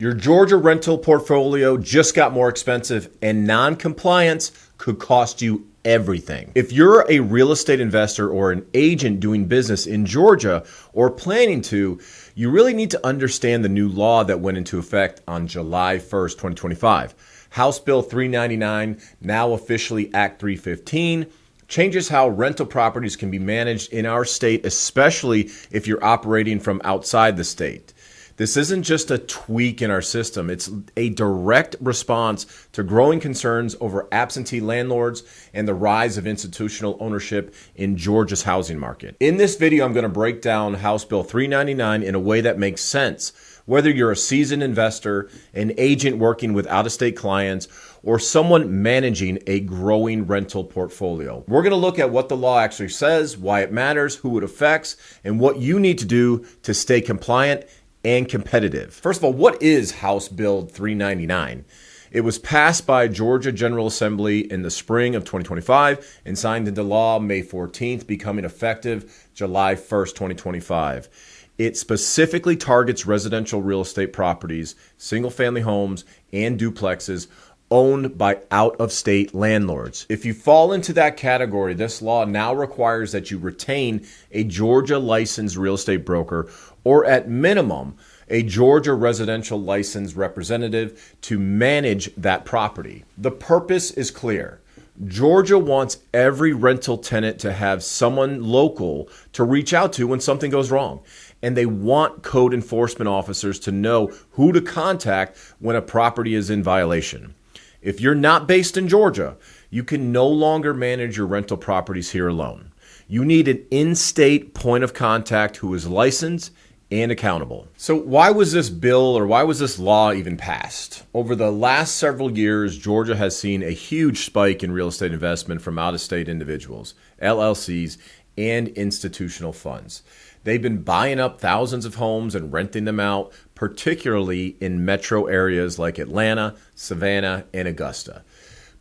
Your Georgia rental portfolio just got more expensive, and non-compliance could cost you everything. If you're a real estate investor or an agent doing business in Georgia or planning to, you really need to understand the new law that went into effect on July 1st, 2025. House Bill 399, now officially Act 315, changes how rental properties can be managed in our state, especially if you're operating from outside the state. This isn't just a tweak in our system. It's a direct response to growing concerns over absentee landlords and the rise of institutional ownership in Georgia's housing market. In this video, I'm going to break down House Bill 399 in a way that makes sense, whether you're a seasoned investor, an agent working with out-of-state clients, or someone managing a growing rental portfolio. We're going to look at what the law actually says, why it matters, who it affects, and what you need to do to stay compliant and competitive. First of all, what is House Bill 399? It was passed by Georgia General Assembly in the spring of 2025 and signed into law May 14th, becoming effective July 1st, 2025. It specifically targets residential real estate properties, single-family homes, and duplexes owned by out-of-state landlords. If you fall into that category, this law now requires that you retain a Georgia licensed real estate broker or at minimum, a Georgia residential licensed representative to manage that property. The purpose is clear. Georgia wants every rental tenant to have someone local to reach out to when something goes wrong. And they want code enforcement officers to know who to contact when a property is in violation. If you're not based in Georgia, you can no longer manage your rental properties here alone. You need an in-state point of contact who is licensed and accountable. So why was this bill or why was this law even passed? Over the last several years, Georgia has seen a huge spike in real estate investment from out-of-state individuals, LLCs, and institutional funds. They've been buying up thousands of homes and renting them out, particularly in metro areas like Atlanta, Savannah, and Augusta.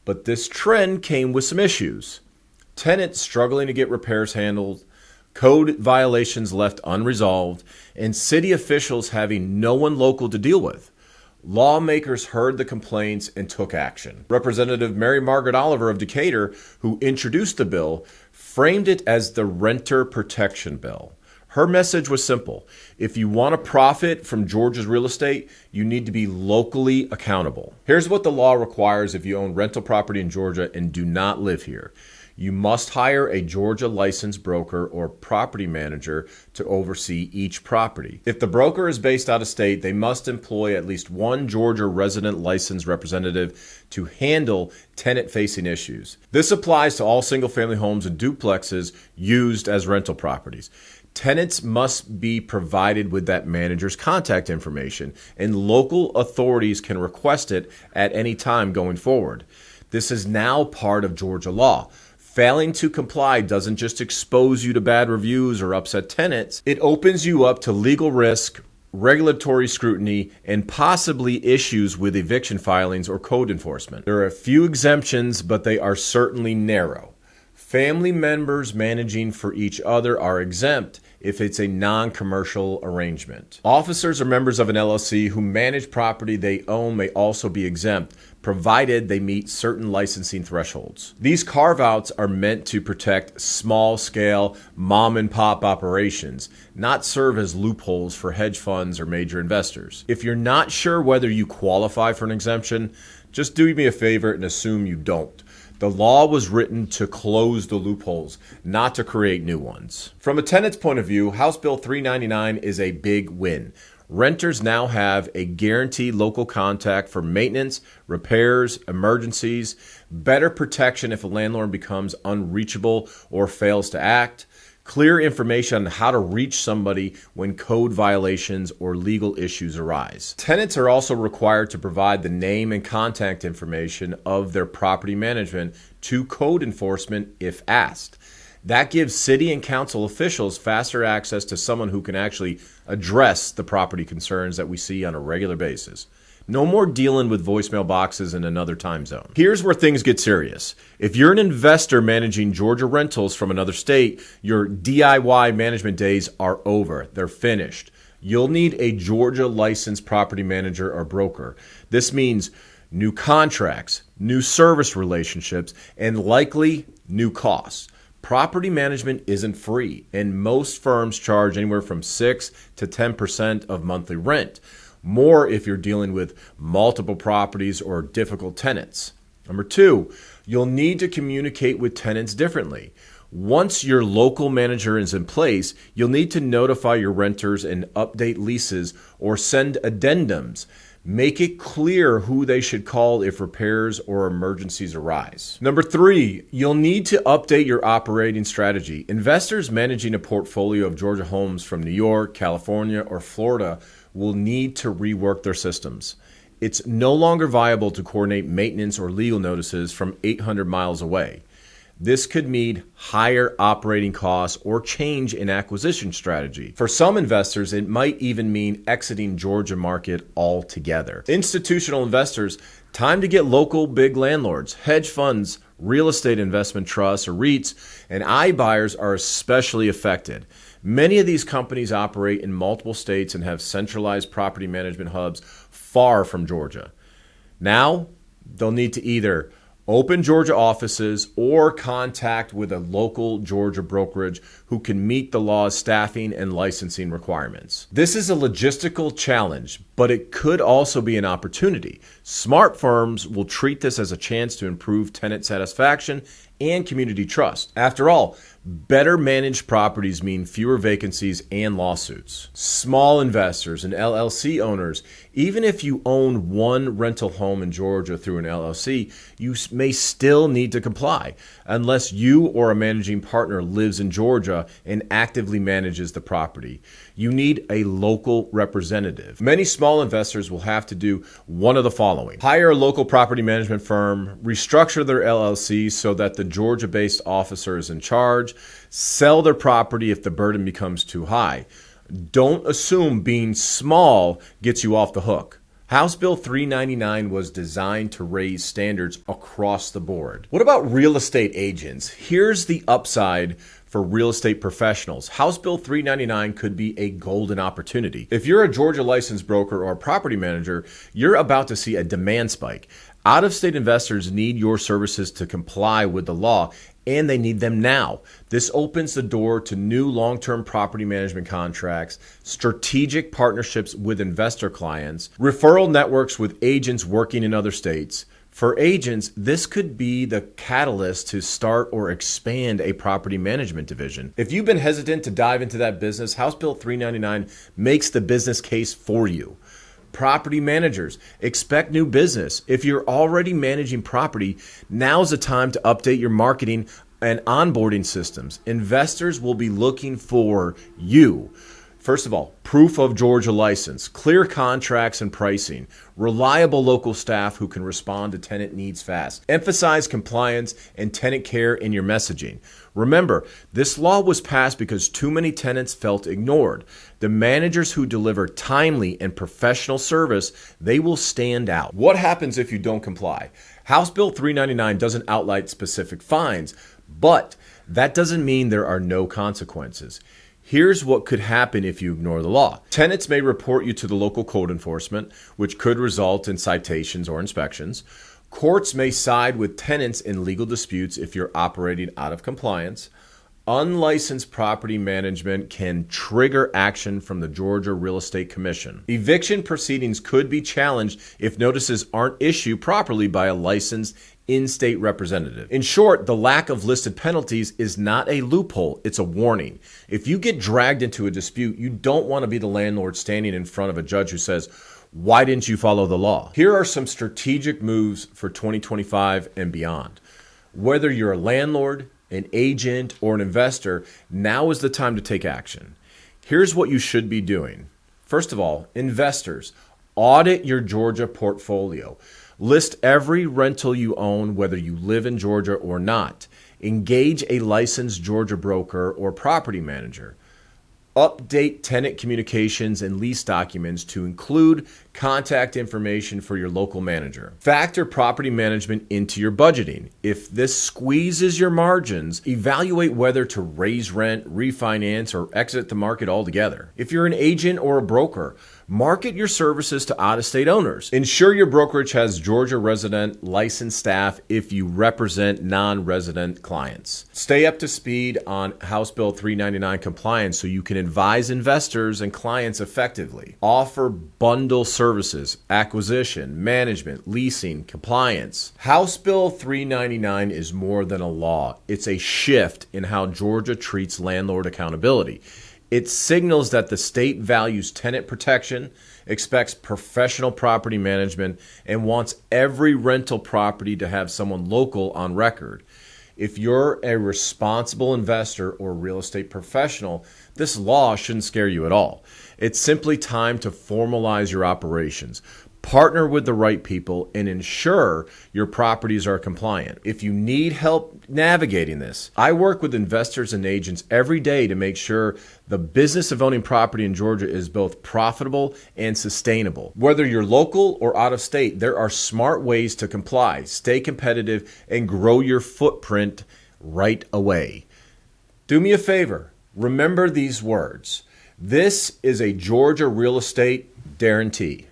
But this trend came with some issues. Tenants struggling to get repairs handled, code violations left unresolved, and city officials having no one local to deal with. Lawmakers heard the complaints and took action. Representative Mary Margaret Oliver of Decatur, who introduced the bill, framed it as the Renter Protection Bill. Her message was simple. If you want to profit from Georgia's real estate, you need to be locally accountable. Here's what the law requires if you own rental property in Georgia and do not live here. You must hire a Georgia licensed broker or property manager to oversee each property. If the broker is based out of state, they must employ at least one Georgia resident licensed representative to handle tenant-facing issues. This applies to all single-family homes and duplexes used as rental properties. Tenants must be provided with that manager's contact information, and local authorities can request it at any time going forward. This is now part of Georgia law. Failing to comply doesn't just expose you to bad reviews or upset tenants. It opens you up to legal risk, regulatory scrutiny, and possibly issues with eviction filings or code enforcement. There are a few exemptions, but they are certainly narrow. Family members managing for each other are exempt if it's a non-commercial arrangement. Officers or members of an LLC who manage property they own may also be exempt, provided they meet certain licensing thresholds. These carve-outs are meant to protect small-scale mom-and-pop operations, not serve as loopholes for hedge funds or major investors. If you're not sure whether you qualify for an exemption, just do me a favor and assume you don't. The law was written to close the loopholes, not to create new ones. From a tenant's point of view, House Bill 399 is a big win. Renters now have a guaranteed local contact for maintenance, repairs, emergencies, better protection if a landlord becomes unreachable or fails to act, clear information on how to reach somebody when code violations or legal issues arise. Tenants are also required to provide the name and contact information of their property management to code enforcement if asked. That gives city and council officials faster access to someone who can actually address the property concerns that we see on a regular basis. No more dealing with voicemail boxes in another time zone. Here's where things get serious. If you're an investor managing Georgia rentals from another state, your DIY management days are over. They're finished. you'll need a Georgia licensed property manager or broker. This means new contracts, new service relationships, and likely new costs. Property management isn't free, and most firms charge anywhere from 6 to 10% of monthly rent, more if you're dealing with multiple properties or difficult tenants. Number 2, you'll need to communicate with tenants differently. Once your local manager is in place, you'll need to notify your renters and update leases or send addendums. Make it clear who they should call if repairs or emergencies arise. Number 3, you'll need to update your operating strategy. Investors managing a portfolio of Georgia homes from New York, California, or Florida will need to rework their systems. It's no longer viable to coordinate maintenance or legal notices from 800 miles away. This could mean higher operating costs or change in acquisition strategy. For some investors, it might even mean exiting Georgia market altogether. Institutional investors, time to get local big landlords, hedge funds, real estate investment trusts, or REITs, and iBuyers are especially affected. Many of these companies operate in multiple states and have centralized property management hubs far from Georgia. Now, they'll need to either open Georgia offices or contact with a local Georgia brokerage who can meet the law's staffing and licensing requirements. This is a logistical challenge, but it could also be an opportunity. Smart firms will treat this as a chance to improve tenant satisfaction and community trust. After all, better managed properties mean fewer vacancies and lawsuits. Small investors and LLC owners, even if you own one rental home in Georgia through an LLC, you may still need to comply unless you or a managing partner lives in Georgia and actively manages the property. You need a local representative. Many small investors will have to do one of the following: hire a local property management firm, restructure their LLC so that the Georgia-based officer is in charge, sell their property if the burden becomes too high. Don't assume being small gets you off the hook. House Bill 399 was designed to raise standards across the board. What about real estate agents? Here's the upside for real estate professionals. House Bill 399 could be a golden opportunity. If you're a Georgia licensed broker or property manager, you're about to see a demand spike. Out-of-state investors need your services to comply with the law, and they need them now. This opens the door to new long-term property management contracts, strategic partnerships with investor clients, referral networks with agents working in other states. For agents, this could be the catalyst to start or expand a property management division. If you've been hesitant to dive into that business, House Bill 399 makes the business case for you. Property managers, expect new business. If you're already managing property, now's the time to update your marketing and onboarding systems. Investors will be looking for you. First of all, proof of Georgia license, clear contracts and pricing, reliable local staff who can respond to tenant needs fast. Emphasize compliance and tenant care in your messaging. Remember, this law was passed because too many tenants felt ignored. The managers who deliver timely and professional service, they will stand out. What happens if you don't comply? House Bill 399 doesn't outline specific fines, but that doesn't mean there are no consequences. Here's what could happen if you ignore the law. Tenants may report you to the local code enforcement, which could result in citations or inspections. Courts may side with tenants in legal disputes if you're operating out of compliance. Unlicensed property management can trigger action from the Georgia Real Estate Commission. Eviction proceedings could be challenged if notices aren't issued properly by a licensed in-state representative. In short, the lack of listed penalties is not a loophole, it's a warning. If you get dragged into a dispute, you don't want to be the landlord standing in front of a judge who says, "Why didn't you follow the law?" Here are some strategic moves for 2025 and beyond. Whether you're a landlord, an agent, or an investor, now is the time to take action. Here's what you should be doing. First of all, investors, audit your Georgia portfolio. List every rental you own, whether you live in Georgia or not. Engage a licensed Georgia broker or property manager. Update tenant communications and lease documents to include Contact information for your local manager. Factor property management into your budgeting. If this squeezes your margins, evaluate whether to raise rent, refinance, or exit the market altogether. If you're an agent or a broker, market your services to out-of-state owners. Ensure your brokerage has Georgia resident licensed staff if you represent non-resident clients. Stay up to speed on House Bill 399 compliance so you can advise investors and clients effectively. Offer bundle services, acquisition, management, leasing, compliance. House Bill 399 is more than a law. It's a shift in how Georgia treats landlord accountability. It signals that the state values tenant protection, expects professional property management, and wants every rental property to have someone local on record. If you're a responsible investor or real estate professional, this law shouldn't scare you at all. It's simply time to formalize your operations. Partner with the right people and ensure your properties are compliant. If you need help navigating this, I work with investors and agents every day to make sure the business of owning property in Georgia is both profitable and sustainable. Whether you're local or out of state, there are smart ways to comply, stay competitive, and grow your footprint right away. Do me a favor, remember these words. This is a Georgia real estate guarantee.